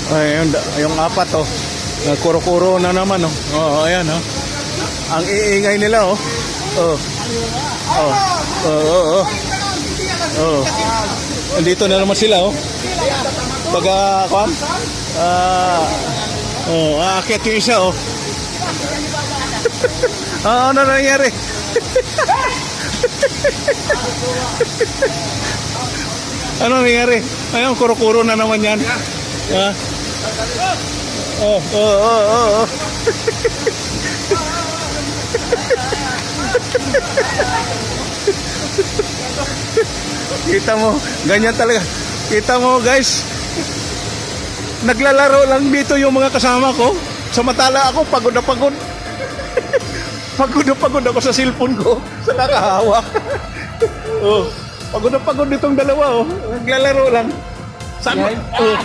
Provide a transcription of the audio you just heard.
Ay, yung apat oh. Kuro-kuro na naman oh. Oh, ayan oh. Ang iingay nila oh. Oh. Oh. Oh, oh, oh. Oh. Andito na naman sila oh. Pag kwan? Oh, aakyat yung isa oh. Ano nangyari? Ano nangyari? Ayun, kuro-kuro na naman yan. Ha? Oh, oh, oh, oh, oh. Kita mo, ganyan talaga. Kita mo guys, naglalaro lang dito yung mga kasama ko. Samantala ako, pagod na pagod. Pagod na pagod ako sa cellphone ko. Sa nakahawak. Oh, pagod na pagod itong dalawa oh. Naglalaro lang. Saan? Oh.